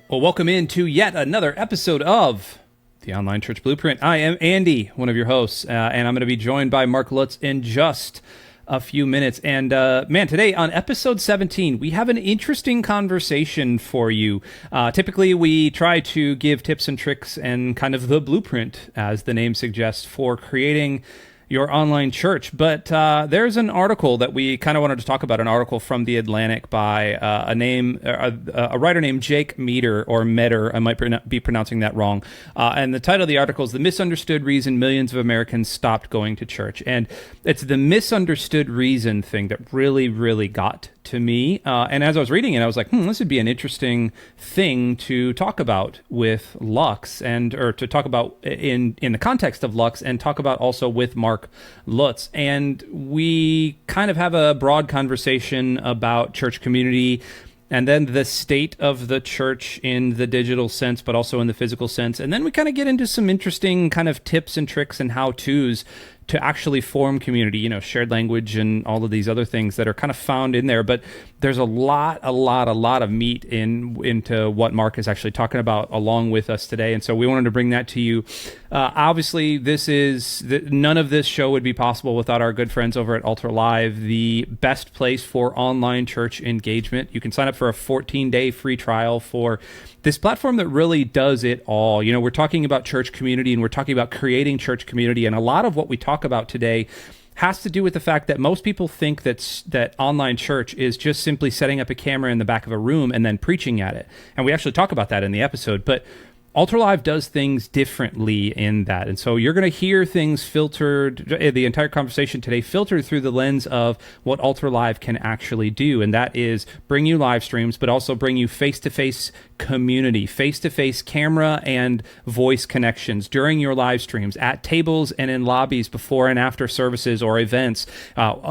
Well, welcome into yet another episode of the Online Church Blueprint. I am Andy, one of your hosts, and I'm going to be joined by Mark Lutz in just a few minutes. And man, today on episode 17, we have an interesting conversation for you. Typically, we try to give tips and tricks and kind of the blueprint, as the name suggests, for creating your online church. But there's an article that we kind of wanted to talk about, an article from The Atlantic by a writer named Jake Meador, or Meador. I might be pronouncing that wrong. And the title of the article is The Misunderstood Reason Millions of Americans Stopped Going to Church. And it's the misunderstood reason thing that really got to me. And as I was reading it, I was like, this would be an interesting thing to talk about with Lux, or to talk about in the context of Lux, and talk about also with Mark Lutz. And we kind of have a broad conversation about church community, and then the state of the church in the digital sense, but also in the physical sense. And then we kind of get into some interesting kind of tips and tricks and how-tos to actually form community, shared language and all of these other things that are kind of found in there. But there's a lot of meat into what Mark is actually talking about along with us today. And so we wanted to bring that to you. Obviously, none of this show would be possible without our good friends over at Altar Live, the best place for online church engagement. You can sign up for a 14-day free trial for this platform that really does it all. We're talking about church community, and we're talking about creating church community. And a lot of what we talk about today has to do with the fact that most people think that online church is just simply setting up a camera in the back of a room and then preaching at it. And we actually talk about that in the episode. But Altar Live does things differently in that. And so you're going to hear things filtered, the entire conversation today filtered through the lens of what Altar Live can actually do. And that is bring you live streams, but also bring you face-to-face community, face-to-face camera and voice connections during your live streams, at tables and in lobbies before and after services or events,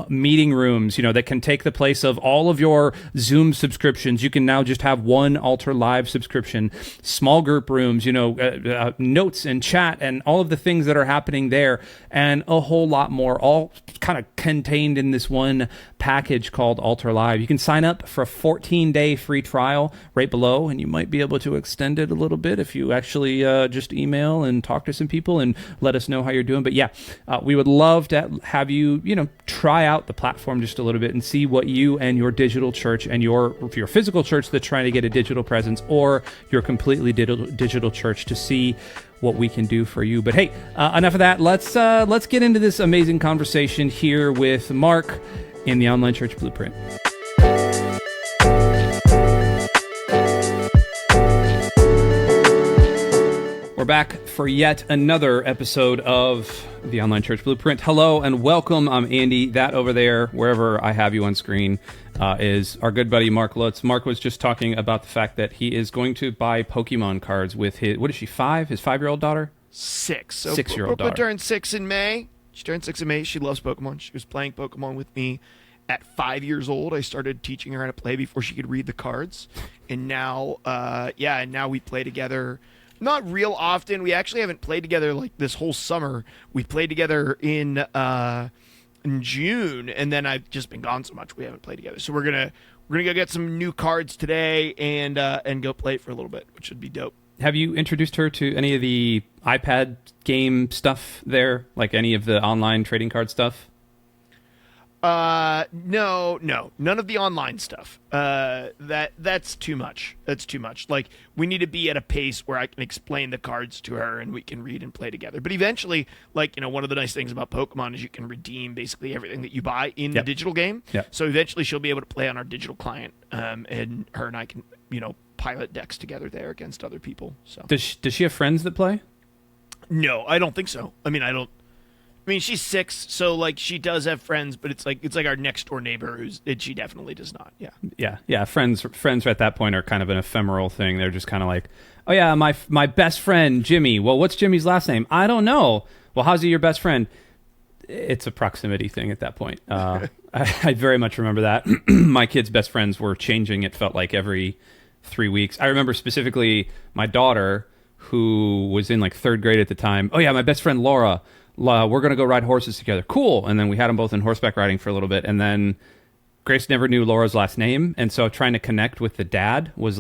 meeting rooms, that can take the place of all of your Zoom subscriptions. You can now just have one Altar Live subscription, small group rooms, notes and chat and all of the things that are happening there, and a whole lot more, all kind of contained in this one package called Altar Live. You can sign up for a 14-day free trial right below, and you might be able to extend it a little bit if you actually just email and talk to some people and let us know how you're doing. But yeah, we would love to have you, try out the platform just a little bit and see what you and your digital church and your physical church that's trying to get a digital presence, or your completely digital church, to see what we can do for you. But hey, enough of that. Let's get into this amazing conversation here with Mark in the Online Church Blueprint. We're back for yet another episode of the Online Church Blueprint. Hello and welcome. I'm Andy. That over there, wherever I have you on screen, is our good buddy Mark Lutz. Mark was just talking about the fact that he is going to buy Pokemon cards with his, what is she, 5? His 5-year-old daughter? 6. So 6-year-old daughter. Turned 6 in May. She turned 6 in May. She loves Pokemon. She was playing Pokemon with me at 5 years old. I started teaching her how to play before she could read the cards. And now, now we play together. Not real often. We actually haven't played together like this whole summer. We played together in June, and then I've just been gone so much we haven't played together. So we're gonna go get some new cards today and go play for a little bit, which would be dope. Have you introduced her to any of the iPad game stuff there, like any of the online trading card stuff? No, none of the online stuff. That's too much. That's too much. Like, we need to be at a pace where I can explain the cards to her and we can read and play together. But eventually, one of the nice things about Pokemon is you can redeem basically everything that you buy in the digital game. Yep. So eventually she'll be able to play on our digital client, and her and I can, pilot decks together there against other people. So does she have friends that play? No, I don't think so. I mean, she's 6, so she does have friends, but it's like our next door neighbor she definitely does not. Yeah. Friends at that point are kind of an ephemeral thing. They're just kind of like, oh yeah, my best friend Jimmy. Well, what's Jimmy's last name? I don't know. Well, how's he your best friend? It's a proximity thing at that point. I very much remember that. My kids' best friends were changing. It felt like every 3 weeks. I remember specifically my daughter, who was in 3rd grade at the time. Oh yeah, my best friend Laura. We're going to go ride horses together. Cool. And then we had them both in horseback riding for a little bit. And then Grace never knew Laura's last name. And so trying to connect with the dad was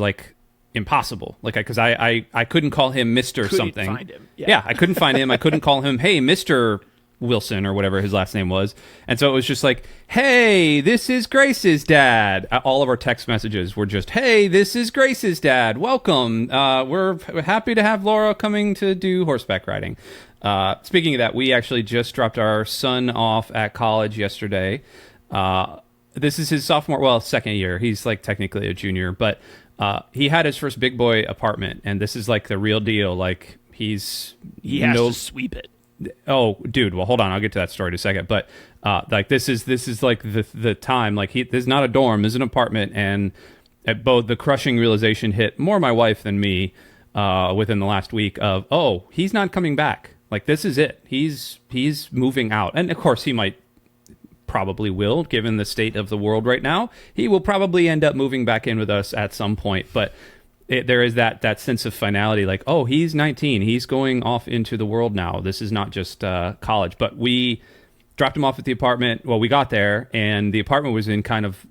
impossible. Like, because I couldn't call him Mr. Couldn't something. find him. Yeah. I couldn't find him. I couldn't call him, hey, Mr. Wilson or whatever his last name was. And so it was just like, hey, this is Grace's dad. All of our text messages were just, hey, this is Grace's dad. Welcome. We're happy to have Laura coming to do horseback riding. Speaking of that, we actually just dropped our son off at college yesterday. This is his second year. He's like technically a junior, but he had his first big boy apartment, and this is like the real deal. Like he has to sweep it. Oh, dude. Well, hold on. I'll get to that story in a second. But like this is like the time. Like this is not a dorm. This is an apartment, and both the crushing realization hit more my wife than me within the last week. Of he's not coming back. Like this is it. He's moving out, and of course he probably will, given the state of the world right now. He will probably end up moving back in with us at some point, but. There is that sense of finality, like, he's 19. He's going off into the world now. This is not just college. But we dropped him off at the apartment. Well, we got there, and the apartment was in kind of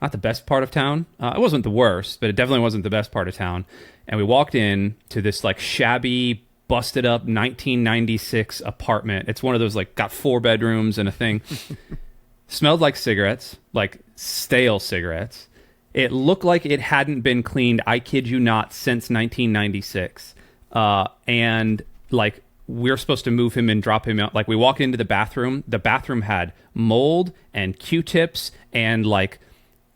not the best part of town. It wasn't the worst, but it definitely wasn't the best part of town. And we walked in to this like shabby, busted up 1996 apartment. It's one of those like got 4 bedrooms and a thing. Smelled like cigarettes, like stale cigarettes. It looked like it hadn't been cleaned, I kid you not, since 1996. And, like, we're supposed to move him and drop him out. Like, we walk into the bathroom. The bathroom had mold and Q-tips and, like,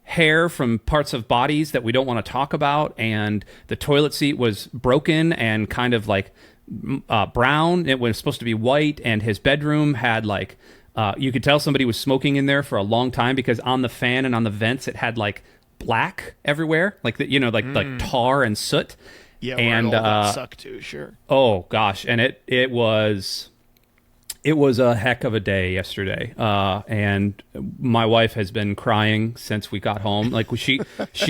hair from parts of bodies that we don't want to talk about. And the toilet seat was broken and kind of, like, brown. It was supposed to be white. And his bedroom had, like, you could tell somebody was smoking in there for a long time because on the fan and on the vents, it had, like, black everywhere, like like tar and soot. Yeah, and all that suck too. Sure. Oh gosh, and it was a heck of a day yesterday. And my wife has been crying since we got home. Like she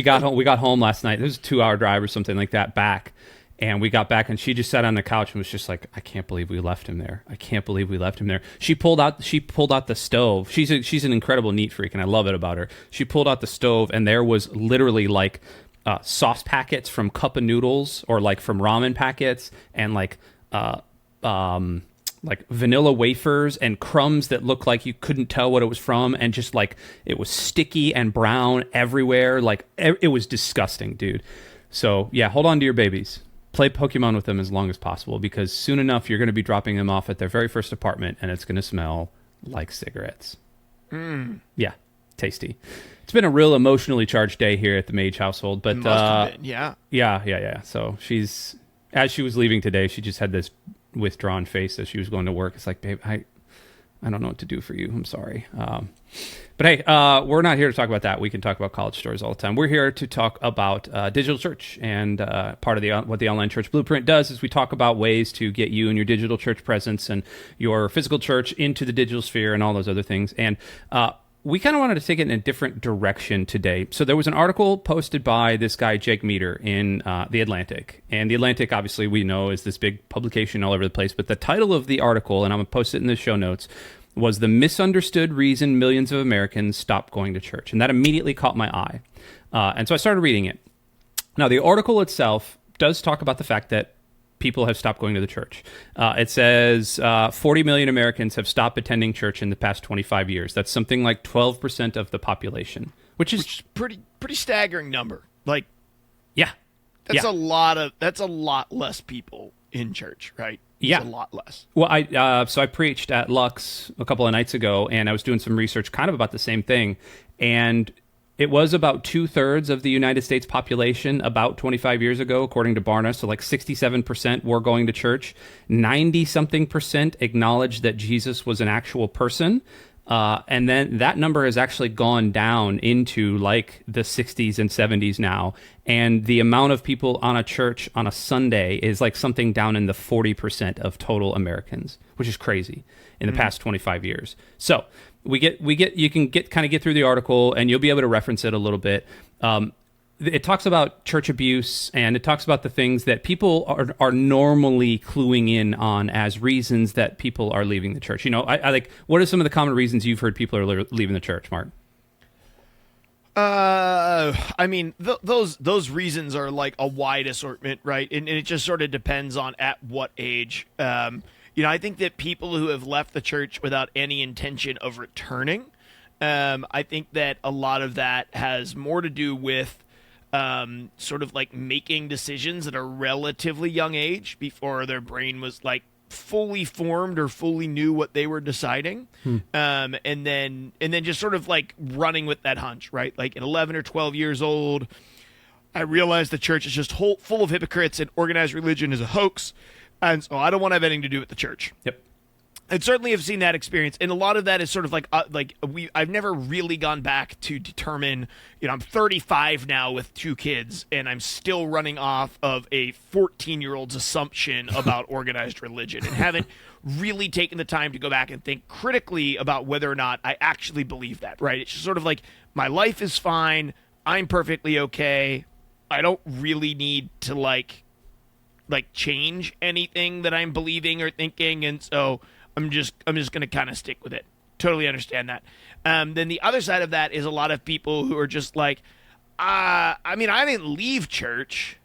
got home. We got home last night. It was a 2-hour drive or something like that back. And we got back, and she just sat on the couch and was just like, "I can't believe we left him there. I can't believe we left him there." She pulled out the stove. She's an incredible neat freak, and I love it about her. She pulled out the stove, and there was literally like sauce packets from cup of noodles or like from ramen packets, and like vanilla wafers and crumbs that looked like you couldn't tell what it was from, and just like it was sticky and brown everywhere. Like it was disgusting, dude. So yeah, hold on to your babies. Play Pokemon with them as long as possible, because soon enough you're going to be dropping them off at their very first apartment, and it's going to smell like cigarettes. Yeah, tasty. It's been a real emotionally charged day here at the Mage household, but It must have been, yeah. Yeah. So as she was leaving today, she just had this withdrawn face as she was going to work. It's like, babe, I don't know what to do for you. I'm sorry. But hey, we're not here to talk about that. We can talk about college stories all the time. We're here to talk about digital church, and part of what the Online Church Blueprint does is we talk about ways to get you and your digital church presence and your physical church into the digital sphere and all those other things. And we kind of wanted to take it in a different direction today. So there was an article posted by this guy, Jake Meter, in The Atlantic. And The Atlantic, obviously, we know is this big publication all over the place. But the title of the article, and I'm going to post it in the show notes, was "The Misunderstood Reason Millions of Americans Stop Going to Church." And that immediately caught my eye. And so I started reading it. Now, the article itself does talk about the fact that people have stopped going to the church. It says 40 million Americans have stopped attending church in the past 25 years. That's something like 12% of the population, which is pretty staggering number. Like, yeah, that's a lot less people in church, right? Yeah, a lot less. Well, I preached at Lux a couple of nights ago, and I was doing some research kind of about the same thing, and it was about 2/3 of the United States population about 25 years ago, according to Barna. So like 67% were going to church. 90-something% acknowledged that Jesus was an actual person. And then that number has actually gone down into like the 60s and 70s now. And the amount of people on a church on a Sunday is like something down in the 40% of total Americans, which is crazy in the past 25 years. So you can get through the article, and you'll be able to reference it a little bit. It talks about church abuse, and it talks about the things that people are normally cluing in on as reasons that people are leaving the church. You know, I like, what are some of the common reasons you've heard people are leaving the church, Mark? I mean, those reasons are like a wide assortment, right? And it just sort of depends on at what age. I think that people who have left the church without any intention of returning, I think that a lot of that has more to do with sort of like making decisions at a relatively young age before their brain was like fully formed or fully knew what they were deciding, and then just sort of like running with that hunch, right? Like at 11 or 12 years old, I realized the church is just full of hypocrites and organized religion is a hoax, and so I don't want to have anything to do with the church. Yep. And certainly have seen that experience, and a lot of that is sort of like I've never really gone back to determine. I'm 35 now with 2 kids, and I'm still running off of a 14-year-old's assumption about organized religion, and haven't really taken the time to go back and think critically about whether or not I actually believe that. Right? It's just sort of like my life is fine, I'm perfectly okay, I don't really need to like change anything that I'm believing or thinking, and so I'm just going to kind of stick with it. Totally understand that. Then the other side of that is a lot of people who are just like, I didn't leave church,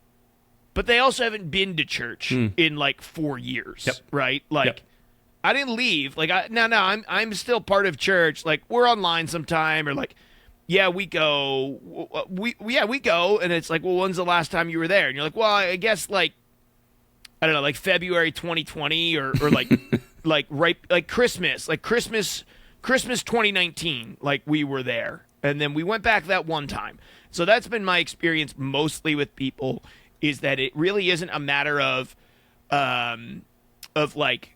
but they also haven't been to church in like 4 years, yep. right? Like, yep. I didn't leave. Like, I'm still part of church. Like, we're online sometime, or like, yeah, we go. We go, and it's like, well, when's the last time you were there? And you're like, well, I guess like, I don't know, like February 2020 or like like Christmas 2019, like we were there. And then we went back that one time. So that's been my experience mostly with people, is that it really isn't a matter of like,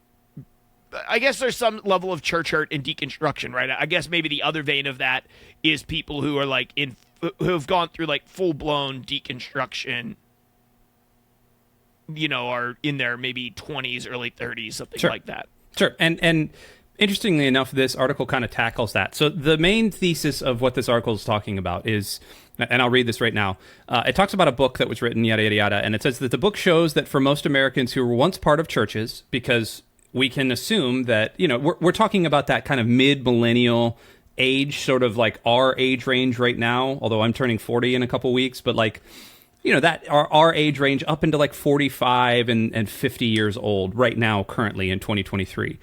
I guess there's some level of church hurt and deconstruction, right? I guess maybe the other vein of that is people who are like who have gone through like full blown deconstruction, are in their maybe 20s, early 30s, something sure. like that. Sure. And interestingly enough, this article kind of tackles that. So the main thesis of what this article is talking about is, and I'll read this right now, it talks about a book that was written, yada, yada, yada, and it says that the book shows that for most Americans who were once part of churches, because we can assume that, we're talking about that kind of mid-millennial age, sort of like our age range right now, although I'm turning 40 in a couple weeks, but like, that our age range up into like 45 and 50 years old right now, currently in 2023.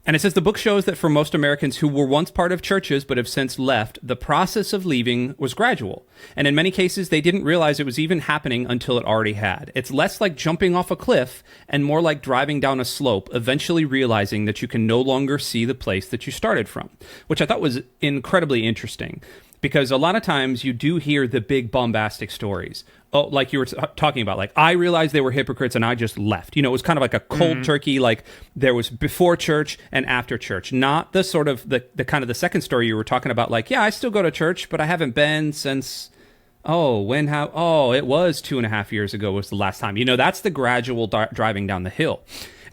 And it says the book shows that for most Americans who were once part of churches but have since left, the process of leaving was gradual. And in many cases, they didn't realize it was even happening until it already had. It's less like jumping off a cliff and more like driving down a slope, eventually realizing that you can no longer see the place that you started from, which I thought was incredibly interesting. Because a lot of times you do hear the big bombastic stories. Oh, like you were talking about, like, I realized they were hypocrites and I just left. It was kind of like a cold turkey, like there was before church and after church. Not the sort of the kind of the second story you were talking about, like, yeah, I still go to church, but I haven't been since, it was 2.5 years ago was the last time. That's the gradual driving down the hill.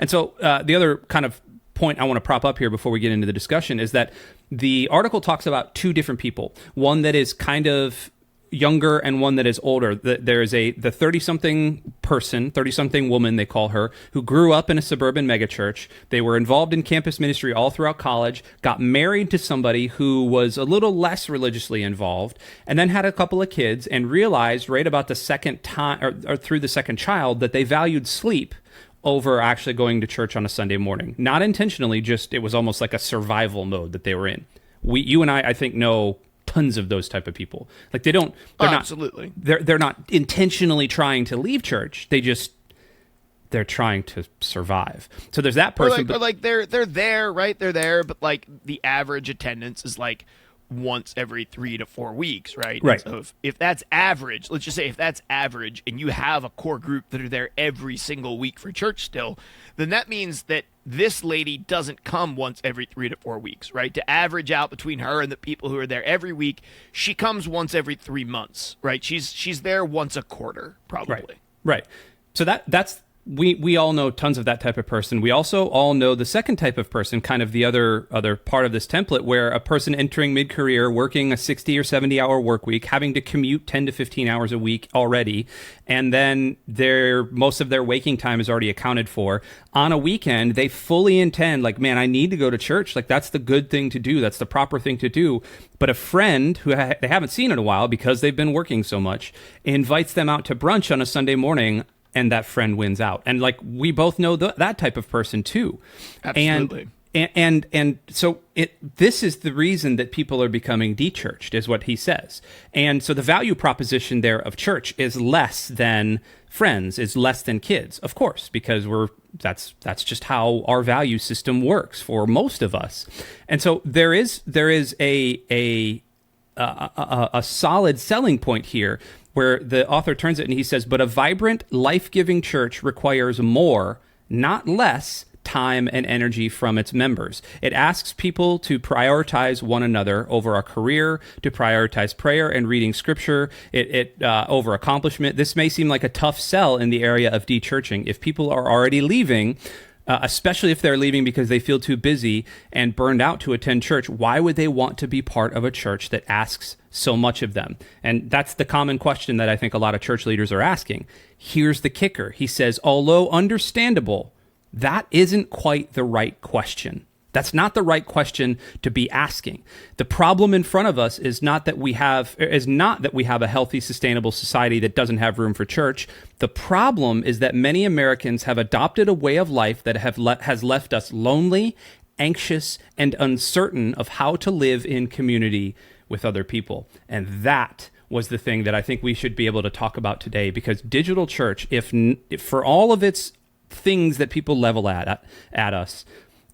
And so the other kind of point I want to prop up here before we get into the discussion is that the article talks about 2 different people. One that is kind of younger and one that is older. There is the 30-something person, 30-something woman, they call her, who grew up in a suburban megachurch. They were involved in campus ministry all throughout college, got married to somebody who was a little less religiously involved, and then had a couple of kids and realized right about the second time, or through the second child, that they valued sleep over actually going to church on a Sunday morning. Not intentionally, just it was almost like a survival mode that they were in. You and I think, know tons of those type of people. Like they're not absolutely. They're not intentionally trying to leave church. They're trying to survive. So there's that person. Or like they're there, right? They're there, but like the average attendance is like once every 3 to 4 weeks, right? Right. And so if that's average, let's just say if that's average and you have a core group that are there every single week for church still, then that means that this lady doesn't come once every 3 to 4 weeks, right? To average out between her and the people who are there every week, she comes once every 3 months, right? She's there once a quarter, probably. Right. So that's we all know tons of that type of person. We also all know the second type of person, kind of the other part of this template, where a person entering mid-career, working a 60 or 70-hour work week, having to commute 10 to 15 hours a week already, and then most of their waking time is already accounted for. On a weekend, they fully intend, like, man, I need to go to church. Like, that's the good thing to do. That's the proper thing to do. But a friend who they haven't seen in a while because they've been working so much invites them out to brunch on a Sunday morning, and that friend wins out. And like, we both know that type of person too. Absolutely. And so this is the reason that people are becoming de-churched, is what he says. And so the value proposition there of church is less than friends, is less than kids, of course, because that's just how our value system works for most of us. And so there is a solid selling point here, where the author turns it and he says, but a vibrant, life-giving church requires more, not less, time and energy from its members. It asks people to prioritize one another over a career, to prioritize prayer and reading scripture, over accomplishment. This may seem like a tough sell in the area of de-churching. If people are already leaving, especially if they're leaving because they feel too busy and burned out to attend church, why would they want to be part of a church that asks so much of them? And that's the common question that I think a lot of church leaders are asking. Here's the kicker. He says, although understandable, that isn't quite the right question. That's not the right question to be asking. The problem in front of us is not that we have a healthy, sustainable society that doesn't have room for church. The problem is that many Americans have adopted a way of life that has left us lonely, anxious, and uncertain of how to live in community with other people. And that was the thing that I think we should be able to talk about today, because digital church, if for all of its things that people level at us,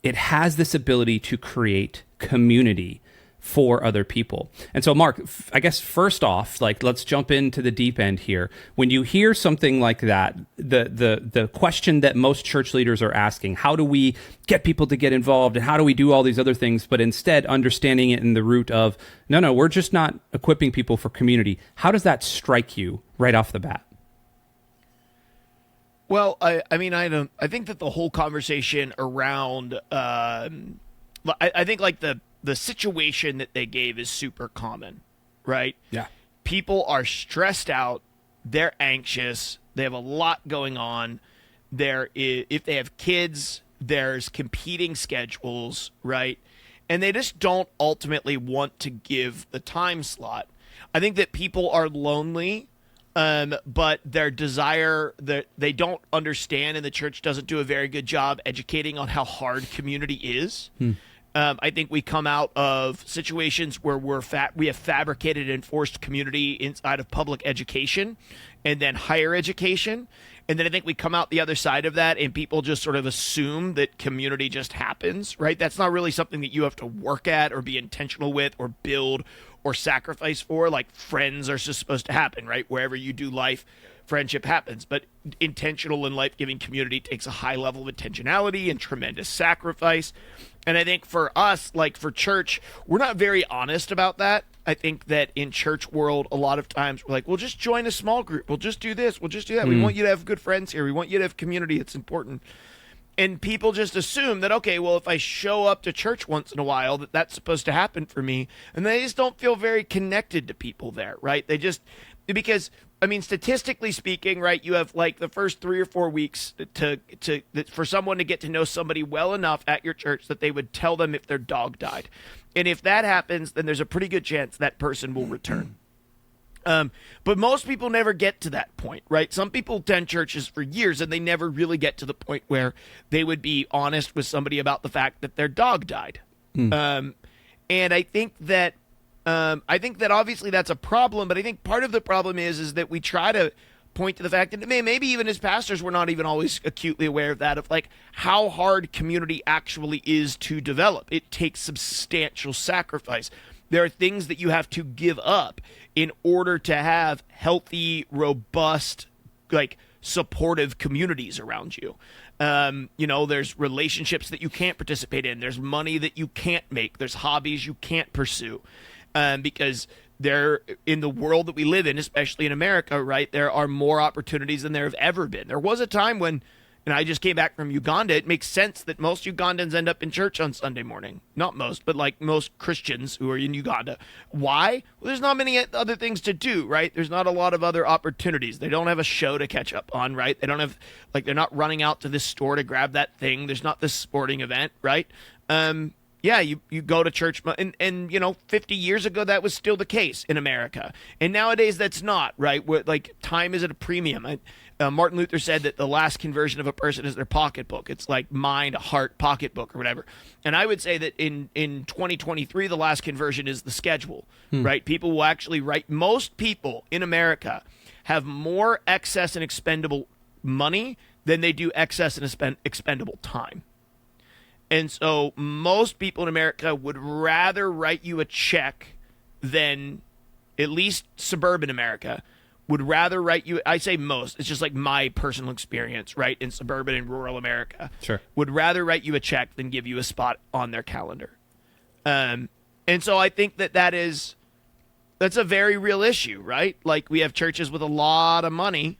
it has this ability to create community for other people. And so, Mark, I guess first off, like, let's jump into the deep end here. When you hear something like that, the question that most church leaders are asking, how do we get people to get involved, and how do we do all these other things, but instead understanding it in the root of, no, we're just not equipping people for community. How does that strike you right off the bat? Well, I think that the whole conversation around, I think like the situation that they gave is super common, right? Yeah. People are stressed out. They're anxious. They have a lot going on. If they have kids, there's competing schedules, right? And they just don't ultimately want to give the time slot. I think that people are lonely. But their desire, that they don't understand, and the church doesn't do a very good job educating on how hard community is. I think we come out of situations where we have fabricated and forced community inside of public education and then higher education. And then I think we come out the other side of that, and people just sort of assume that community just happens, right? That's not really something that you have to work at or be intentional with or build or sacrifice for. Like, friends are just supposed to happen, right? Wherever you do life, friendship happens. But intentional and life-giving community takes a high level of intentionality and tremendous sacrifice. And I think for us, like for church, we're not very honest about that. I think that in church world, a lot of times we're like, we'll just join a small group. We'll just do this. We'll just do that. We want you to have good friends here. We want you to have community. It's important. And people just assume that, okay, well, if I show up to church once in a while, that's supposed to happen for me. And they just don't feel very connected to people there, right? Because, I mean, statistically speaking, right, you have like the first 3 or 4 weeks for someone to get to know somebody well enough at your church that they would tell them if their dog died. And if that happens, then there's a pretty good chance that person will return. But most people never get to that point, right? Some people attend churches for years and they never really get to the point where they would be honest with somebody about the fact that their dog died. And I think that obviously that's a problem, but I think part of the problem is that we try to point to the fact that maybe even as pastors, we're not even always acutely aware of that, of like how hard community actually is to develop. It takes substantial sacrifice. There are things that you have to give up in order to have healthy, robust, like supportive communities around you. There's relationships that you can't participate in. There's money that you can't make. There's hobbies you can't pursue. Because in the world that we live in, especially in America, right, there are more opportunities than there have ever been. There was a time when And I just came back from Uganda. It makes sense that most Ugandans end up in church on Sunday morning. Not most, but like most Christians who are in Uganda. Why? Well, there's not many other things to do, right? There's not a lot of other opportunities. They don't have a show to catch up on, right? They don't have, like, they're not running out to this store to grab that thing. There's not this sporting event, right? Yeah, you go to church, and 50 years ago, that was still the case in America. And nowadays, that's not, right? Like, time is at a premium. Martin Luther said that the last conversion of a person is their pocketbook. It's like mind, heart, pocketbook, or whatever. And I would say that in 2023, the last conversion is the schedule, right? People will actually write. Most people in America have more excess and expendable money than they do excess and expendable time. And so most people in America would rather write you a check than, at least suburban America, would rather write you, I say most, it's just like my personal experience, right, in suburban and rural America. Sure. Would rather write you a check than give you a spot on their calendar. And so I think that's a very real issue, right? Like, we have churches with a lot of money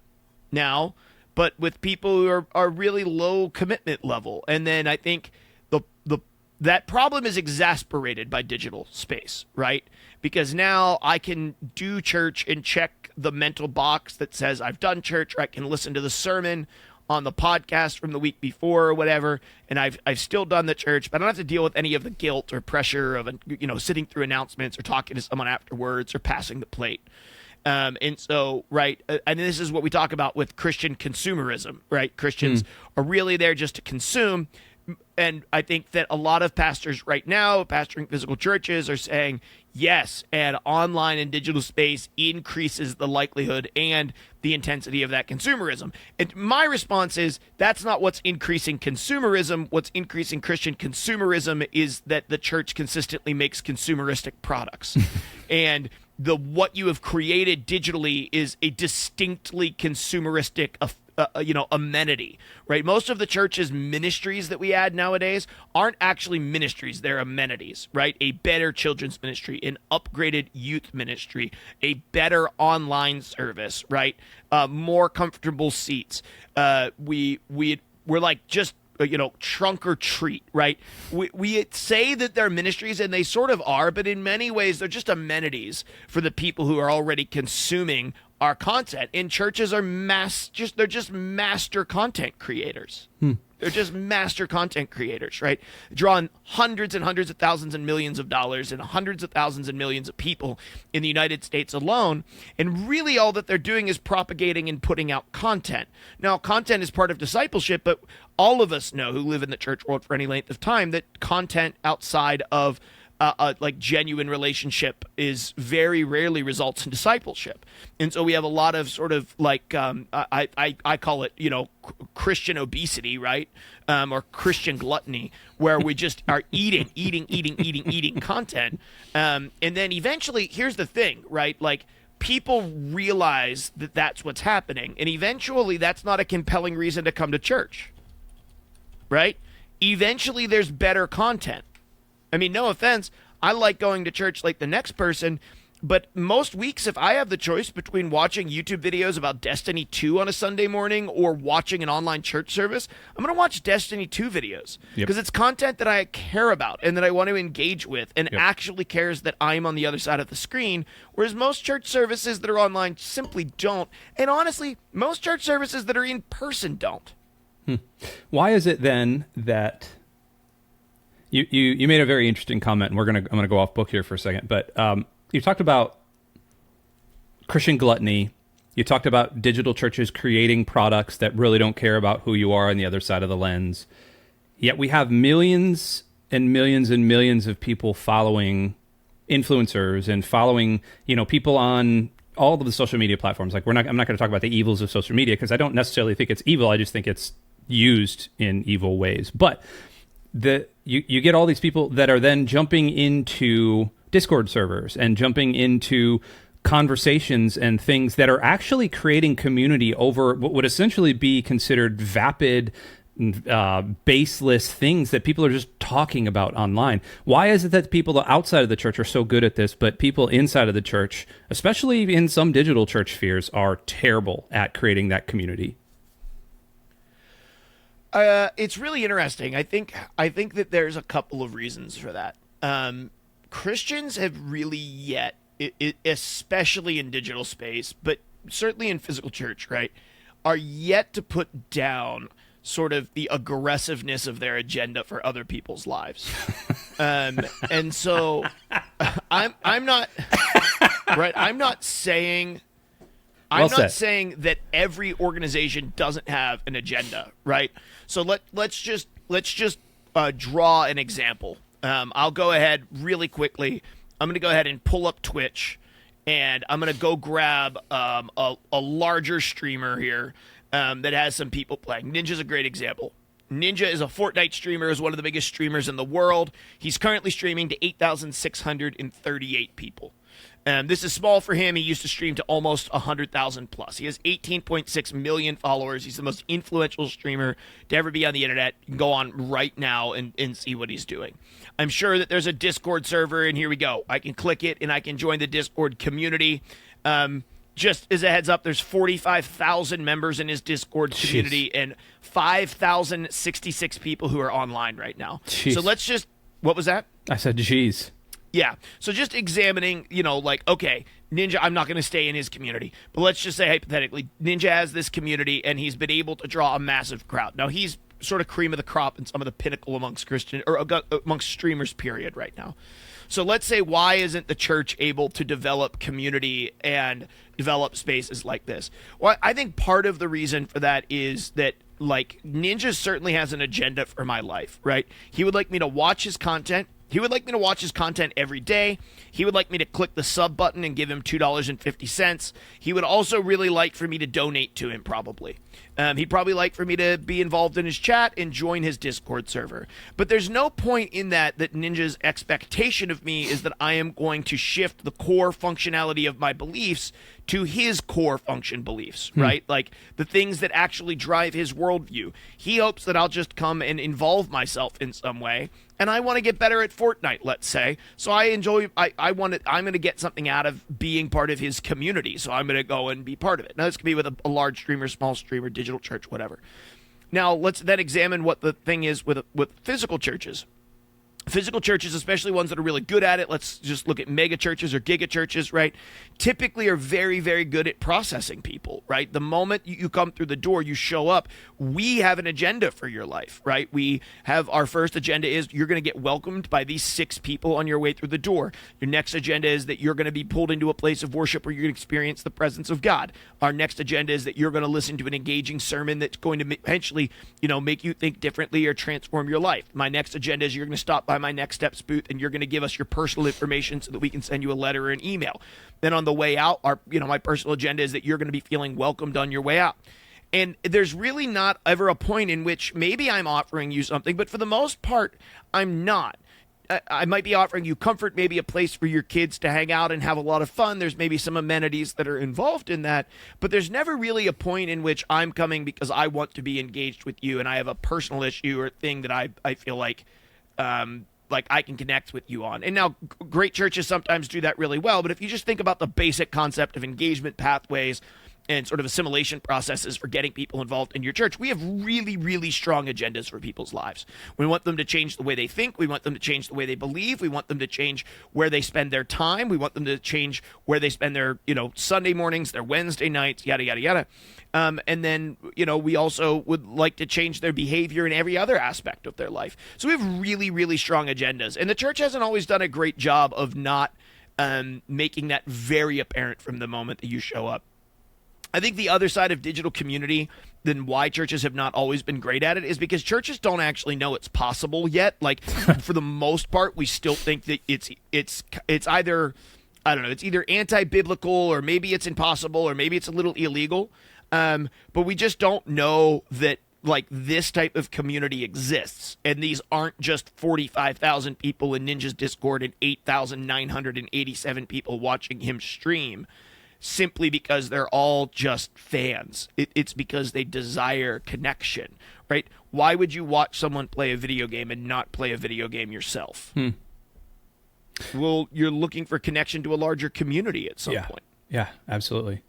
now, but with people who are really low commitment level. And then I think that problem is exasperated by digital space, right? Because now I can do church and check the mental box that says I've done church, or I can listen to the sermon on the podcast from the week before or whatever, and I've still done the church, but I don't have to deal with any of the guilt or pressure of sitting through announcements or talking to someone afterwards or passing the plate. And so, right, and this is what we talk about with Christian consumerism, right? Christians are really there just to consume. And I think that a lot of pastors right now, pastoring physical churches, are saying, yes, and online and digital space increases the likelihood and the intensity of that consumerism. And my response is, that's not what's increasing consumerism. What's increasing Christian consumerism is that the church consistently makes consumeristic products. And what you have created digitally is a distinctly consumeristic amenity, right? Most of the church's ministries that we add nowadays aren't actually ministries. They're amenities, right? A better children's ministry, an upgraded youth ministry, a better online service, right? More comfortable seats. We're like just trunk or treat, right? We say that they're ministries, and they sort of are, but in many ways they're just amenities for the people who are already consuming our content. And churches are they're just master content creators. They're just master content creators, right? Drawing hundreds and hundreds of thousands and millions of dollars and hundreds of thousands and millions of people in the United States alone. And really all that they're doing is propagating and putting out content. Now, content is part of discipleship, but all of us know who live in the church world for any length of time that content outside of like genuine relationship is very rarely results in discipleship. And so we have a lot of sort of like I call it Christian obesity, right? Or Christian gluttony, where we just are eating content. And then eventually, here's the thing, right? Like, people realize that that's what's happening, and eventually that's not a compelling reason to come to church, right? Eventually there's better content. I mean, no offense, I like going to church like the next person, but most weeks, if I have the choice between watching YouTube videos about Destiny 2 on a Sunday morning or watching an online church service, I'm going to watch Destiny 2 videos because it's content that I care about and that I want to engage with and actually cares that I'm on the other side of the screen, whereas most church services that are online simply don't. And honestly, most church services that are in person don't. Why is it then that... You made a very interesting comment, and I'm gonna go off book here for a second. But you talked about Christian gluttony. You talked about digital churches creating products that really don't care about who you are on the other side of the lens. Yet we have millions and millions and millions of people following influencers and following people on all of the social media platforms. Like I'm not going to talk about the evils of social media because I don't necessarily think it's evil. I just think it's used in evil ways. But you get all these people that are then jumping into Discord servers and jumping into conversations and things that are actually creating community over what would essentially be considered vapid, baseless things that people are just talking about online. Why is it that people outside of the church are so good at this, but people inside of the church, especially in some digital church spheres, are terrible at creating that community? It's really interesting. I think that there's a couple of reasons for that. Christians have really yet, especially in digital space, but certainly in physical church, right, are yet to put down sort of the aggressiveness of their agenda for other people's lives. And so I'm not right. I'm not saying that every organization doesn't have an agenda, right? So let's just draw an example. I'll go ahead really quickly. I'm going to go ahead and pull up Twitch, and I'm going to go grab a larger streamer here that has some people playing. Ninja's a great example. Ninja is a Fortnite streamer, is one of the biggest streamers in the world. He's currently streaming to 8,638 people. This is small for him. He used to stream to almost 100,000 plus. He has 18.6 million followers. He's the most influential streamer to ever be on the internet. You can go on right now and see what he's doing. I'm sure that there's a Discord server, and here we go. I can click it, and I can join the Discord community. Just as a heads up, there's 45,000 members in his Discord community and 5,066 people who are online right now. Jeez. So let's just, what was that? I said, geez. Yeah. So just examining, okay, Ninja, I'm not going to stay in his community, but let's just say hypothetically, Ninja has this community and he's been able to draw a massive crowd. Now he's sort of cream of the crop and some of the pinnacle amongst amongst streamers, period, right now. So let's say, why isn't the church able to develop community and develop spaces like this? Well, I think part of the reason for that is that, Ninja certainly has an agenda for my life, right? He would like me to watch his content. He would like me to watch his content every day. He would like me to click the sub button and give him $2.50. He would also really like for me to donate to him, probably. He'd probably like for me to be involved in his chat and join his Discord server. But there's no point in that Ninja's expectation of me is that I am going to shift the core functionality of my beliefs to his core function beliefs, right? Like the things that actually drive his worldview. He hopes that I'll just come and involve myself in some way. And I want to get better at Fortnite, let's say. So I'm going to get something out of being part of his community. So I'm going to go and be part of it. Now, this could be with a large streamer, small streamer, digital church, whatever. Now, let's then examine what the thing is with physical churches. Physical churches, especially ones that are really good at it, let's just look at mega churches or giga churches, right? Typically are very, very good at processing people, right? The moment you come through the door, you show up, we have an agenda for your life, right? We have our first agenda is you're going to get welcomed by these 6 people on your way through the door. Your next agenda is that you're going to be pulled into a place of worship where you're going to experience the presence of God. Our next agenda is that you're going to listen to an engaging sermon that's going to eventually, make you think differently or transform your life. My next agenda is you're going to stop by my Next Steps booth and you're going to give us your personal information so that we can send you a letter or an email. Then on the way out, my personal agenda is that you're going to be feeling welcomed on your way out. And there's really not ever a point in which maybe I'm offering you something, but for the most part, I'm not. I might be offering you comfort, maybe a place for your kids to hang out and have a lot of fun. There's maybe some amenities that are involved in that, but there's never really a point in which I'm coming because I want to be engaged with you and I have a personal issue or thing that I feel like I can connect with you on. And now great churches sometimes do that really well, but if you just think about the basic concept of engagement pathways and sort of assimilation processes for getting people involved in your church, we have really, really strong agendas for people's lives. We want them to change the way they think. We want them to change the way they believe. We want them to change where they spend their time. We want them to change where they spend their, Sunday mornings, their Wednesday nights, yada, yada, yada. And then, we also would like to change their behavior in every other aspect of their life. So we have really, really strong agendas. And the church hasn't always done a great job of not making that very apparent from the moment that you show up. I think the other side of digital community, then why churches have not always been great at it, is because churches don't actually know it's possible yet. Like, for the most part, we still think that it's either, I don't know, it's either anti-biblical or maybe it's impossible or maybe it's a little illegal. But we just don't know that this type of community exists. And these aren't just 45,000 people in Ninja's Discord and 8,987 people watching him stream simply because they're all just fans. It's because they desire connection, right? Why would you watch someone play a video game and not play a video game yourself? Well, you're looking for connection to a larger community at some point. Yeah, absolutely.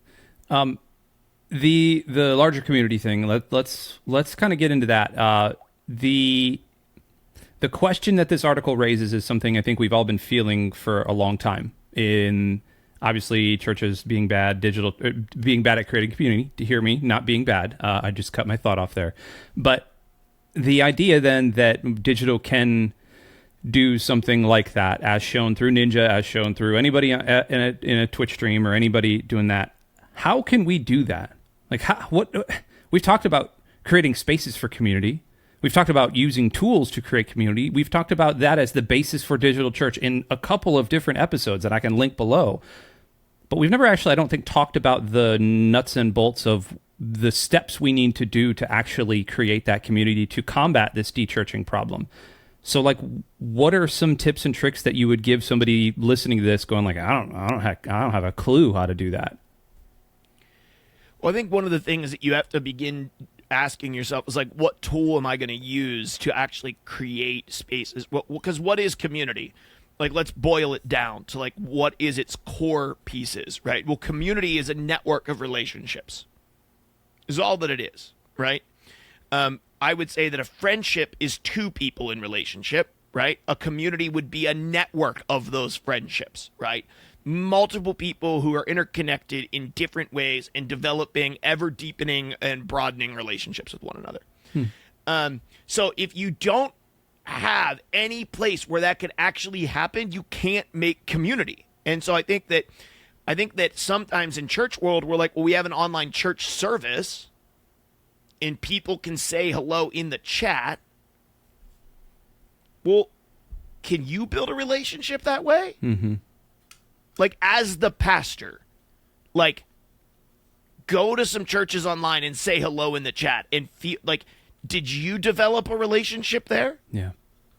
the larger community thing. Let's kind of get into that. The question that this article raises is something I think we've all been feeling for a long time. In obviously churches being bad, being bad at creating community. To hear me, not being bad. I just cut my thought off there. But the idea then that digital can do something like that, as shown through Ninja, as shown through anybody in a Twitch stream or anybody doing that. How can we do that? Like, what we've talked about creating spaces for community. We've talked about using tools to create community. We've talked about that as the basis for digital church in a couple of different episodes that I can link below. But we've never actually, I don't think, talked about the nuts and bolts of the steps we need to do to actually create that community to combat this de-churching problem. So, like, what are some tips and tricks that you would give somebody listening to this, going like, I don't have a clue how to do that? Well, I think one of the things that you have to begin asking yourself is like, what tool am I going to use to actually create spaces? Because what is community? Like, let's boil it down to like, what is its core pieces, right? Well, community is a network of relationships. Is all that it is, right? I would say that a friendship is two people in relationship, right? A community would be a network of those friendships, right? Multiple people who are interconnected in different ways and developing ever deepening and broadening relationships with one another. So if you don't have any place where that could actually happen, you can't make community. And so I think that sometimes in church world, we're like, well, we have an online church service and people can say hello in the chat. Well, can you build a relationship that way? Mm-hmm. Like, as the pastor, like, go to some churches online and say hello in the chat and feel like, did you develop a relationship there? Yeah.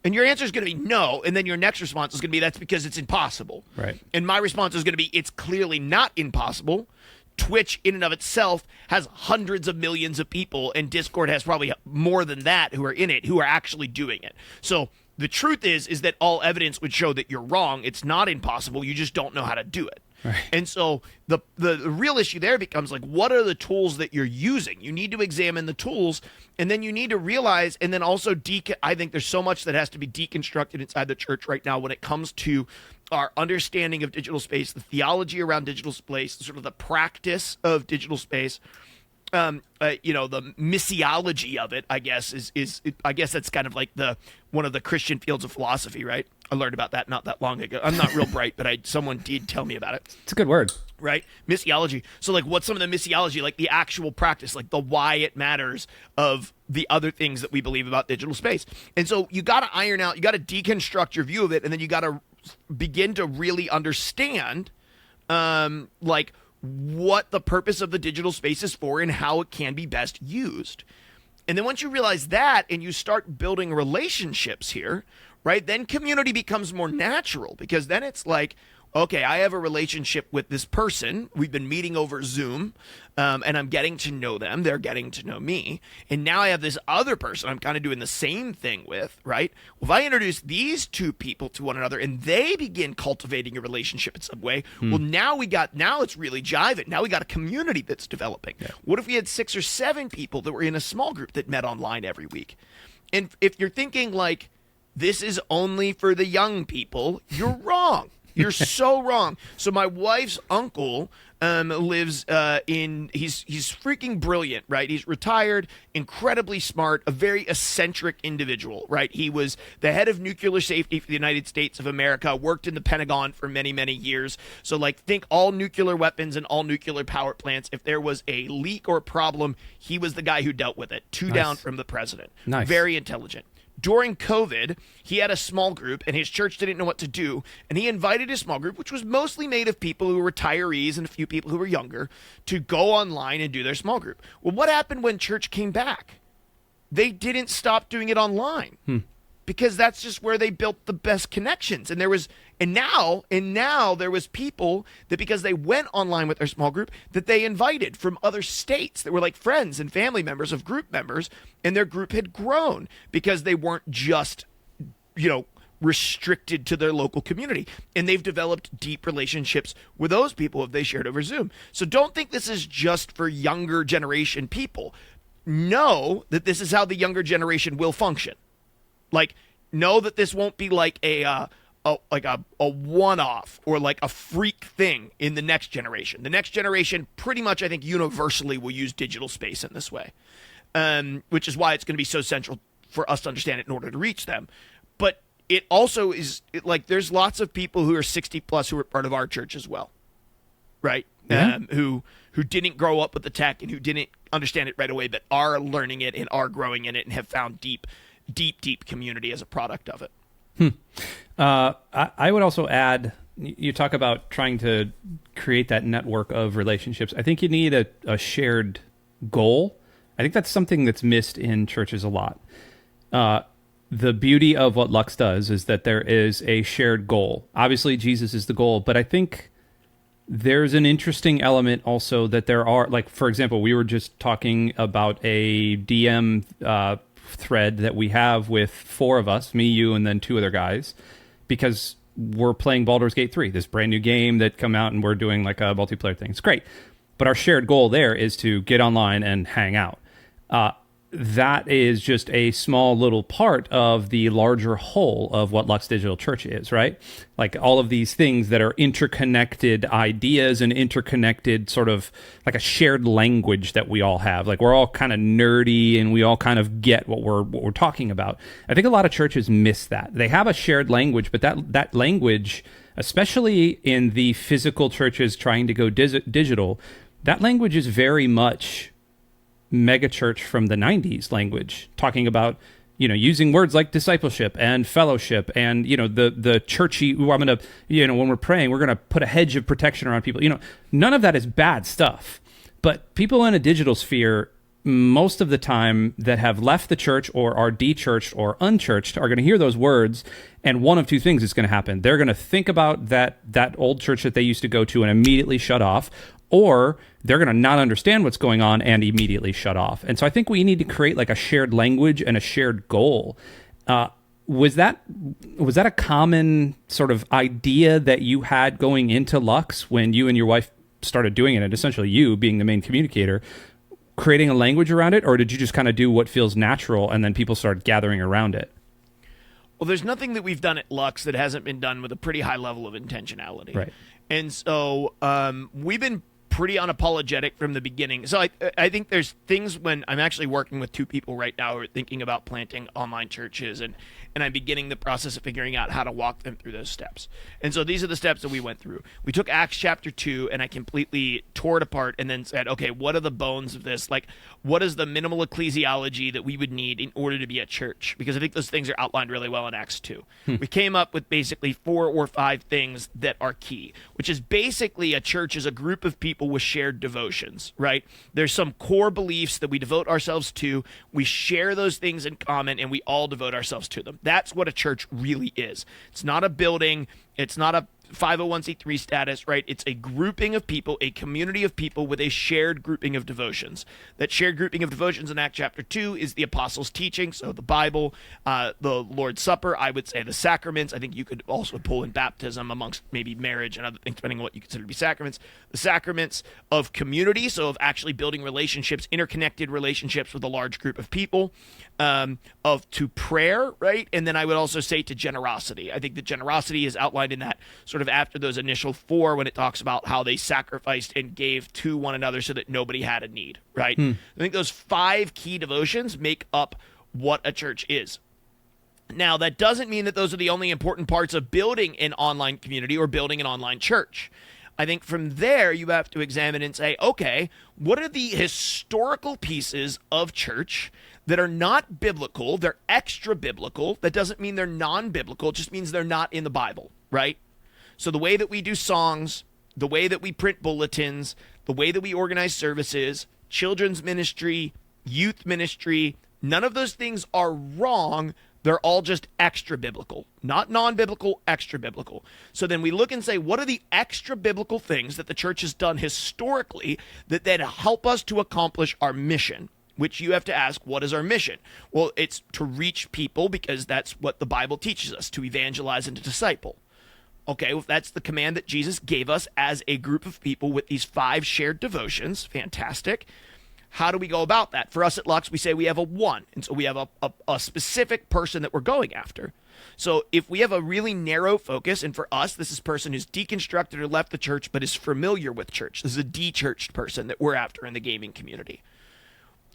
And your answer is going to be no. And then your next response is going to be, that's because it's impossible. Right. And my response is going to be, it's clearly not impossible. Twitch in and of itself has hundreds of millions of people, and Discord has probably more than that who are in it, who are actually doing it. So the truth is that all evidence would show that you're wrong. It's not impossible. You just don't know how to do it. Right. And so the real issue there becomes like, what are the tools that you're using? You need to examine the tools, and then you need to realize, and then also I think there's so much that has to be deconstructed inside the church right now when it comes to our understanding of digital space, the theology around digital space, sort of the practice of digital space. The missiology of it, I guess, is I guess that's kind of like one of the Christian fields of philosophy, right? I learned about that not that long ago. I'm not real bright, but someone did tell me about it. It's a good word. Right? Missiology. So, like, what's some of the missiology, like the actual practice, like the why it matters of the other things that we believe about digital space. And so you got to iron out, you got to deconstruct your view of it, and then you got to begin to really understand, like, what the purpose of the digital space is for and how it can be best used. And then once you realize that and you start building relationships here, right, then community becomes more natural, because then it's like, okay, I have a relationship with this person. We've been meeting over Zoom, and I'm getting to know them. They're getting to know me. And now I have this other person I'm kind of doing the same thing with, right? Well, if I introduce these two people to one another and they begin cultivating a relationship in some way, well, now it's really jiving. Now we got a community that's developing. Yeah. What if we had 6 or 7 people that were in a small group that met online every week? And if you're thinking like, this is only for the young people, you're wrong. You're so wrong. So my wife's uncle lives he's freaking brilliant, right? He's retired, incredibly smart, a very eccentric individual, right? He was the head of nuclear safety for the United States of America, worked in the Pentagon for many, many years. So, like, think all nuclear weapons and all nuclear power plants. If there was a leak or problem, he was the guy who dealt with it. Nice. Down from the president. Nice. Very intelligent. During COVID, he had a small group, and his church didn't know what to do, and he invited his small group, which was mostly made of people who were retirees and a few people who were younger, to go online and do their small group. Well, what happened when church came back? They didn't stop doing it online. Because that's just where they built the best connections. And now there was people that, because they went online with their small group, that they invited from other states that were like friends and family members of group members, and their group had grown because they weren't just, restricted to their local community. And they've developed deep relationships with those people if they shared over Zoom. So don't think this is just for younger generation people. Know that this is how the younger generation will function. Like, know that this won't be like a one-off or like a freak thing in the next generation. The next generation pretty much, I think, universally will use digital space in this way, which is why it's going to be so central for us to understand it in order to reach them. But it also is like there's lots of people who are 60 plus who are part of our church as well, right? Yeah. Who didn't grow up with the tech and who didn't understand it right away, but are learning it and are growing in it and have found deep community as a product of it. I would also add, you talk about trying to create that network of relationships. I think you need a shared goal. I think that's something that's missed in churches a lot. The beauty of what Lux does is that there is a shared goal. Obviously, Jesus is the goal, but I think there's an interesting element also that there are, like, for example, we were just talking about a DM thread that we have with 4 of us, me, you, and then 2 other guys, because we're playing Baldur's Gate 3, this brand new game that come out, and we're doing like a multiplayer thing. It's great. But our shared goal there is to get online and hang out. That is just a small little part of the larger whole of what Lux Digital Church is, right? Like all of these things that are interconnected ideas and interconnected sort of like a shared language that we all have. Like we're all kind of nerdy and we all kind of get what we're talking about. I think a lot of churches miss that. They have a shared language, but that language, especially in the physical churches trying to go digital, that language is very much megachurch from the 90s language, talking about, using words like discipleship and fellowship and, the churchy, I'm going to, when we're praying, we're going to put a hedge of protection around people. None of that is bad stuff. But people in a digital sphere, most of the time that have left the church or are de-churched or unchurched are going to hear those words, and one of 2 things is going to happen. They're going to think about that old church that they used to go to and immediately shut off, or they're going to not understand what's going on and immediately shut off. And so I think we need to create like a shared language and a shared goal. Was that a common sort of idea that you had going into Lux when you and your wife started doing it, and essentially you being the main communicator, creating a language around it, or did you just kind of do what feels natural and then people started gathering around it? Well, there's nothing that we've done at Lux that hasn't been done with a pretty high level of intentionality. Right. And so we've been pretty unapologetic from the beginning. So I think there's things when I'm actually working with 2 people right now who are thinking about planting online churches, and I'm beginning the process of figuring out how to walk them through those steps. And so these are the steps that we went through. We took Acts chapter 2 and I completely tore it apart and then said, okay, what are the bones of this? Like, what is the minimal ecclesiology that we would need in order to be a church? Because I think those things are outlined really well in Acts 2. We came up with basically 4 or 5 things that are key, which is basically a church is a group of people with shared devotions, right? There's some core beliefs that we devote ourselves to. We share those things in common and we all devote ourselves to them. That's what a church really is. It's not a building. It's not a 501c3 status, right? It's a grouping of people, a community of people with a shared grouping of devotions. That shared grouping of devotions in Acts chapter 2 is the apostles' teaching, so the Bible, the Lord's Supper, I would say the sacraments. I think you could also pull in baptism amongst maybe marriage and other things, depending on what you consider to be sacraments. The sacraments of community, so of actually building relationships, interconnected relationships with a large group of people, to prayer, right? And then I would also say to generosity. I think that generosity is outlined in that sort of after those initial 4 when it talks about how they sacrificed and gave to one another so that nobody had a need, right? I think those 5 key devotions make up what a church is. Now, that doesn't mean that those are the only important parts of building an online community or building an online church. I think from there, you have to examine and say, okay, what are the historical pieces of church that are not biblical? They're extra biblical. That doesn't mean they're non-biblical. It just means they're not in the Bible, right? So the way that we do songs, the way that we print bulletins, the way that we organize services, children's ministry, youth ministry, none of those things are wrong. They're all just extra biblical, not non-biblical, extra biblical. So then we look and say, what are the extra biblical things that the church has done historically that help us to accomplish our mission? which you have to ask, what is our mission? Well, it's to reach people because that's what the Bible teaches us, to evangelize and to disciple. Okay, well, that's the command that Jesus gave us as a group of people with these 5 shared devotions. Fantastic. How do we go about that? For us at Lux, we say we have a one. And so we have a specific person that we're going after. So if we have a really narrow focus, and for us, this is a person who's deconstructed or left the church but is familiar with church. This is a de-churched person that we're after in the gaming community.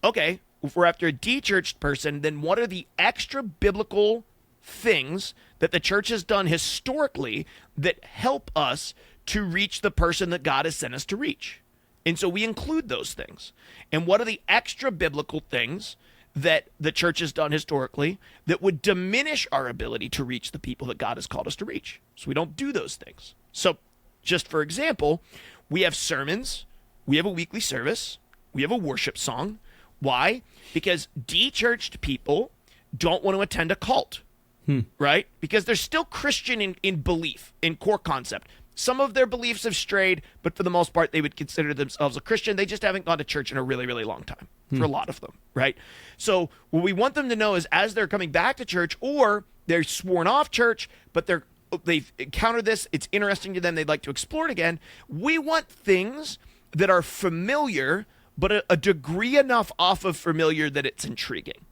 Okay, if we're after a de-churched person, then what are the extra biblical things that the church has done historically that help us to reach the person that God has sent us to reach? And so we include those things. And what are the extra biblical things that the church has done historically that would diminish our ability to reach the people that God has called us to reach? So we don't do those things. So just for example, we have sermons, we have a weekly service, we have a worship song. Why? Because de-churched people don't want to attend a cult, right? Because they're still Christian in belief, in core concept. Some of their beliefs have strayed, but for the most part, they would consider themselves a Christian. They just haven't gone to church in a really, really long time for a lot of them, right? So what we want them to know is as they're coming back to church, or they're sworn off church, but they've encountered this, it's interesting to them, they'd like to explore it again. We want things that are familiar, but a degree enough off of familiar that it's intriguing,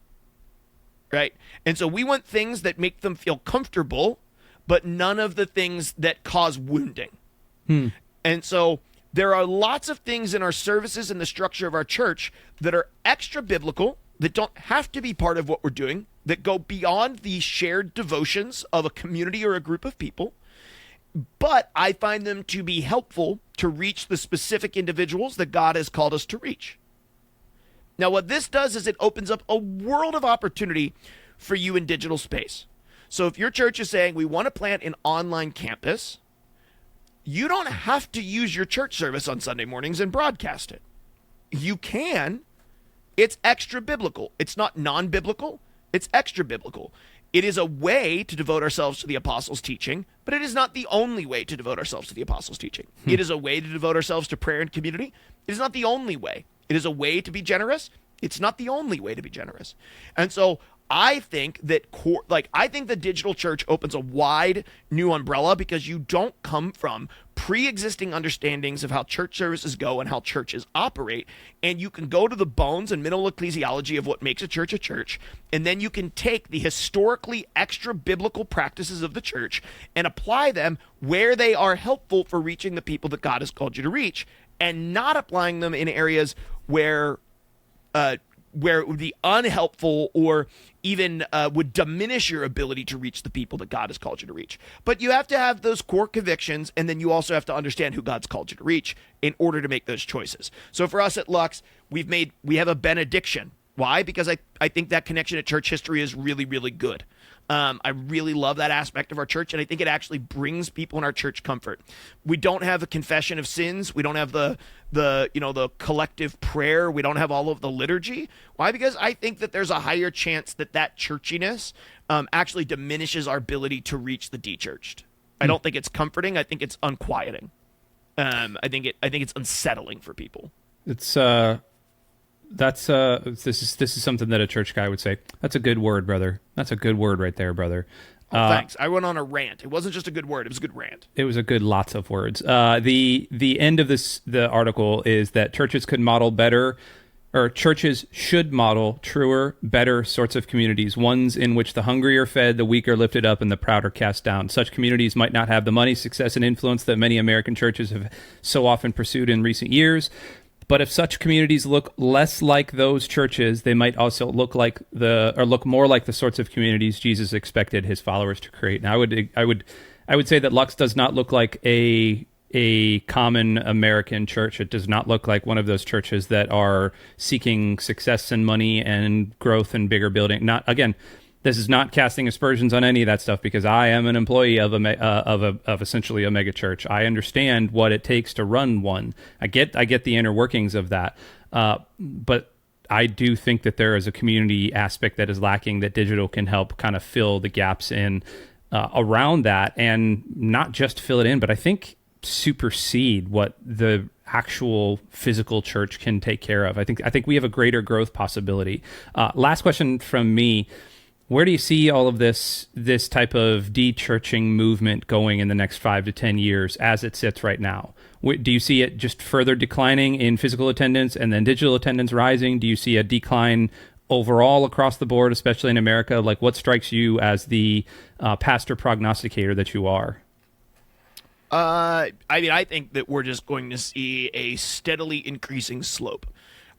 right? And so we want things that make them feel comfortable, but none of the things that cause wounding. And so there are lots of things in our services and the structure of our church that are extra biblical, that don't have to be part of what we're doing, that go beyond the shared devotions of a community or a group of people. But I find them to be helpful to reach the specific individuals that God has called us to reach. Now, what this does is it opens up a world of opportunity for you in digital space. So if your church is saying, we want to plant an online campus, you don't have to use your church service on Sunday mornings and broadcast it. You can. It's extra biblical. It's not non-biblical. It's extra biblical. It is a way to devote ourselves to the apostles' teaching, but it is not the only way to devote ourselves to the apostles' teaching. It is a way to devote ourselves to prayer and community. It is not the only way. It is a way to be generous. It's not the only way to be generous. And so I think that I think the digital church opens a wide new umbrella because you don't come from pre-existing understandings of how church services go and how churches operate, and you can go to the bones and middle ecclesiology of what makes a church, and then you can take the historically extra biblical practices of the church and apply them where they are helpful for reaching the people that God has called you to reach, and not applying them in areas where it would be unhelpful or even would diminish your ability to reach the people that God has called you to reach. But you have to have those core convictions, and then you also have to understand who God's called you to reach in order to make those choices. So for us at Lux, we have a benediction. Why? Because I think that connection to church history is really, really good. I really love that aspect of our church, and I think it actually brings people in our church comfort. We don't have a confession of sins. We don't have the collective prayer. We don't have all of the liturgy. Why? Because I think that there's a higher chance that churchiness actually diminishes our ability to reach the de-churched. I don't think it's comforting. I think it's unquieting. I think it's unsettling for people. It's this is something that a church guy would say. That's a good word, brother. That's a good word right there, brother. Thanks. I went on a rant. It wasn't just a good word. It was a good rant. It was a good lots of words. The end of the article is that churches could model better, or churches should model truer, better sorts of communities, ones in which the hungry are fed, the weak are lifted up, and the proud are cast down. Such communities might not have the money, success, and influence that many American churches have so often pursued in recent years. But if such communities look less like those churches, they might also look more like the sorts of communities Jesus expected his followers to create. And I would say that Lux does not look like a common American church. It does not look like one of those churches that are seeking success and money and growth and bigger building. This is not casting aspersions on any of that stuff, because I am an employee of essentially a mega church. I understand what it takes to run one. I get the inner workings of that, but I do think that there is a community aspect that is lacking that digital can help kind of fill the gaps in around that, and not just fill it in, but I think supersede actual physical church can take care of. I think we have a greater growth possibility. Last question from me. Where do you see all of this type of de-churching movement going in the next 5 to 10 years as it sits right now? Do you see it just further declining in physical attendance and then digital attendance rising? Do you see a decline overall across the board, especially in America? Like, what strikes you as the pastor prognosticator that you are? I think that we're just going to see a steadily increasing slope.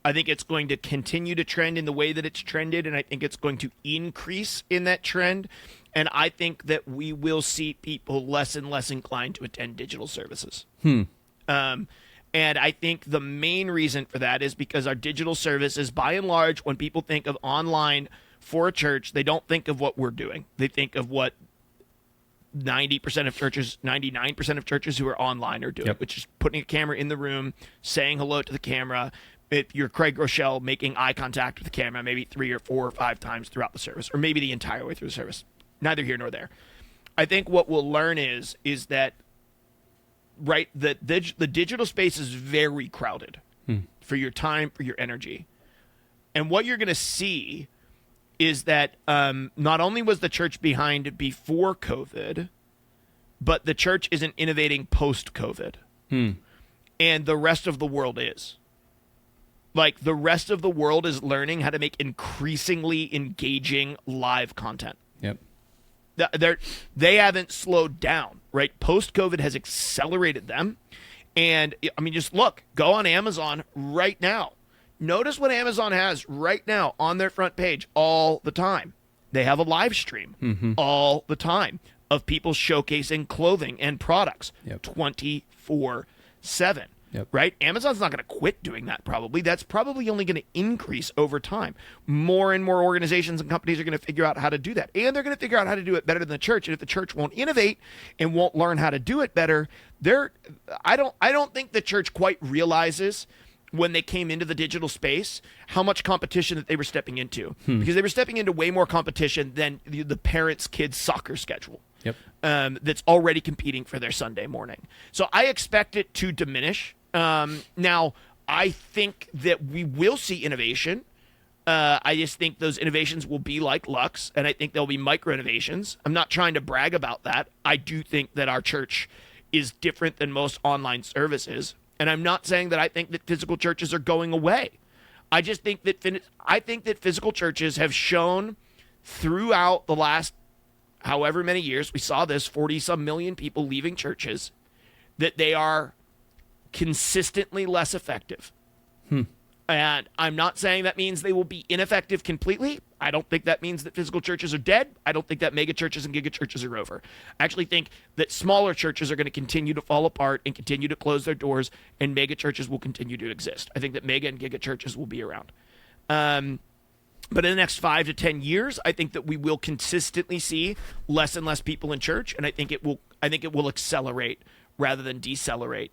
I think it's going to continue to trend in the way that it's trended, and I think it's going to increase in that trend. And I think that we will see people less and less inclined to attend digital services. And I think the main reason for that is because our digital services, by and large, when people think of online for a church, they don't think of what we're doing. They think of what 90% of churches, 99% of churches who are online are doing, which is putting a camera in the room, saying hello to the camera. If you're Craig Rochelle, making eye contact with the camera maybe 3 or 4 or 5 times throughout the service, or maybe the entire way through the service. Neither here nor there. I think what we'll learn is that, right, the digital space is very crowded for your time, for your energy. And what you're going to see is that not only was the church behind before COVID, but the church isn't innovating post-COVID. And the rest of the world is. Like, the rest of the world is learning how to make increasingly engaging live content. Yep. They haven't slowed down, right? Post-COVID has accelerated them. And, I mean, just look, go on Amazon right now. Notice what Amazon has right now on their front page all the time. They have a live stream all the time of people showcasing clothing and products 24/7. Right? Amazon's not going to quit doing that probably. That's probably only going to increase over time. More and more organizations and companies are going to figure out how to do that. And they're going to figure out how to do it better than the church. And if the church won't innovate and won't learn how to do it better, I don't think the church quite realizes when they came into the digital space how much competition that they were stepping into. Because they were stepping into way more competition than the parents' kids' soccer schedule. That's already competing for their Sunday morning. So I expect it to diminish. Now, I think that we will see innovation. I just think those innovations will be like Lux, and I think there'll be micro innovations. I'm not trying to brag about that. I do think that our church is different than most online services, and I'm not saying that I think that physical churches are going away. I just think that physical churches have shown throughout the last however many years, we saw this 40-some million people leaving churches, that they are consistently less effective. And I'm not saying that means they will be ineffective completely. I don't think that means that physical churches are dead. I don't think that mega churches and giga churches are over. I actually think that smaller churches are going to continue to fall apart and continue to close their doors, and mega churches will continue to exist. I think that mega and giga churches will be around. But in the next 5 to 10 years, I think that we will consistently see less and less people in church, and I think it will accelerate rather than decelerate.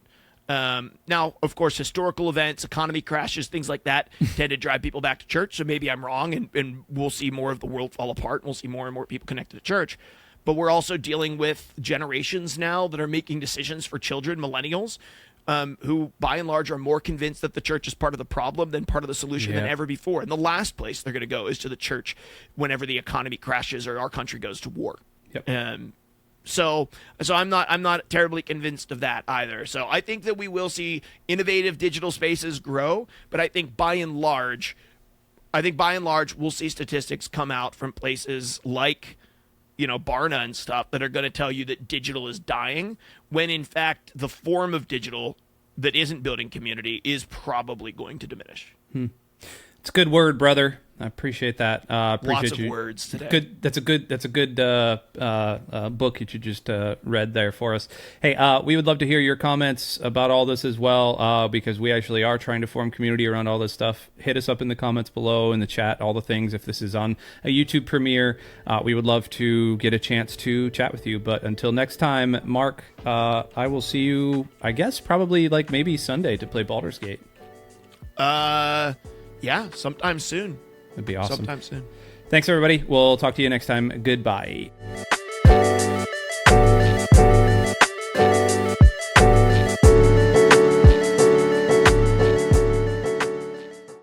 Now, of course, historical events, economy crashes, things like that tend to drive people back to church. So maybe I'm wrong, and we'll see more of the world fall apart, and we'll see more and more people connected to church. But we're also dealing with generations now that are making decisions for children, millennials, who by and large are more convinced that the church is part of the problem than part of the solution than ever before. And the last place they're going to go is to the church whenever the economy crashes or our country goes to war. So I'm not terribly convinced of that either. So I think that we will see innovative digital spaces grow, but I think by and large we'll see statistics come out from places like, Barna and stuff that are going to tell you that digital is dying, when in fact the form of digital that isn't building community is probably going to diminish. It's a good word, brother. I appreciate that. Lots of words today. Good. That's a good book that you just read there for us. Hey, we would love to hear your comments about all this as well, because we actually are trying to form community around all this stuff. Hit us up in the comments below, in the chat, all the things. If this is on a YouTube premiere, we would love to get a chance to chat with you. But until next time, Mark, I will see you, I guess, probably like maybe Sunday to play Baldur's Gate. Yeah, sometime soon. It'd be awesome. Sometime soon. Thanks, everybody. We'll talk to you next time. Goodbye.